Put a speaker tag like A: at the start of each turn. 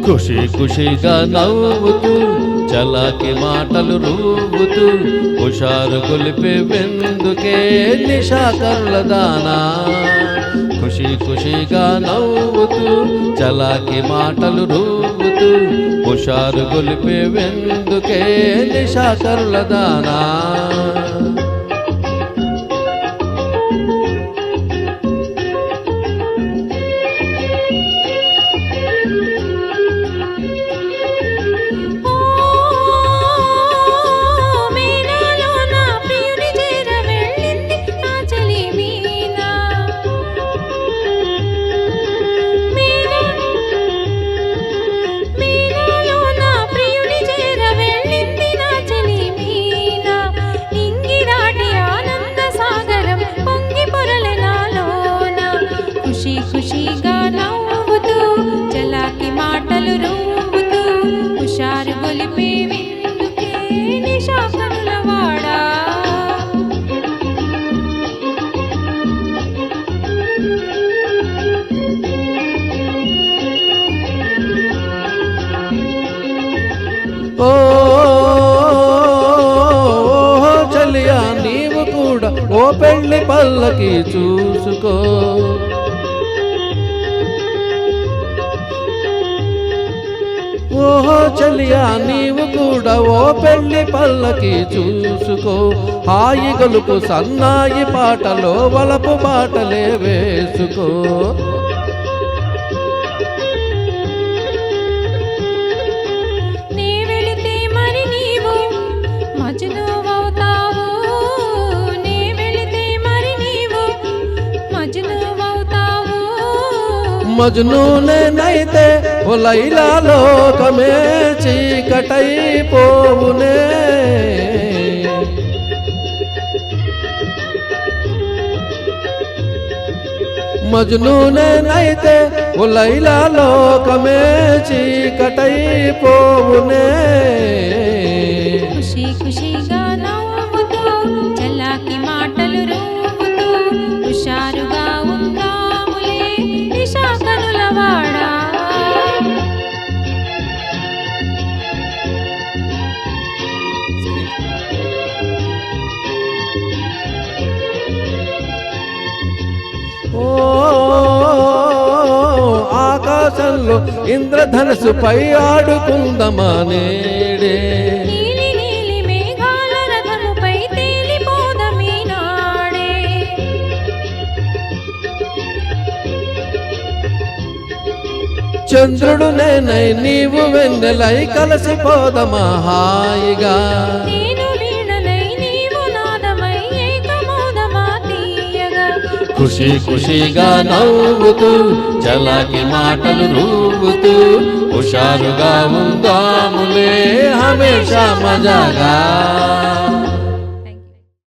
A: ఖుషి ఖుషిగా నవ్వుతూ చలాకి మాటలు రూవుతూ హుషారు గొలిపే వెందుకే నిశాకర్ల దానా ఖుషి ఖుషిగా నవ్వుతూ చలాకి మాటలు రూవుతూ హుషారు గొలిపే వెందుకే నిశాకర్ల దానా
B: ఖుషిగా నవ్వుతూ చలాకి మాటలు రూవుతూ హుషారు గొలిపే విందుకే నిశాకరుల వాడా
A: ఓ చలియా నీవు కూడా ఓ పెళ్లి పల్లకి చూసుకో ఓహో చలియా నీవు కూడా ఓ పెళ్లి పల్లకి చూసుకో హాయి గొలుపు సన్నాయి పాటలో వలపు పాటలే వేసుకో
B: నే వెళితే మరి నీవు మజ్నువవుతావు నే వెళితే మరి నీవు మజ్నువవుతావు
A: మజ్నూనేనైతే ఓ లైలా లోకమే చీకటైపోవునే మజ్నూనేనైతే ఓ లైలా లోకమే చీకటైపోవునే
B: ఖుషిగా నవ్వుతూ చలాకి మాటలు రూవుతూ హుషారుగా ఉందాములే నిశాకరుల వాడా
A: ఓ ఆకాశంలో ఇంద్రధనుసుపై ఆడుకుందమా నేడే
B: నీలి నీలి మేఘాల రథముపై తేలిపోదమీ నాడే
A: చంద్రుడు నేనై నీవు వెన్నెలై కలిసిపోదమా హాయిగా
B: నేను వీణనై నీవు నాదమై ఏకమౌదమా తీయగా
A: ఖుషిగా నవ్వుతూ చలాకి మాటలు రూవుతూ హుషారుగా ఉందాములే హమేషా మజాగా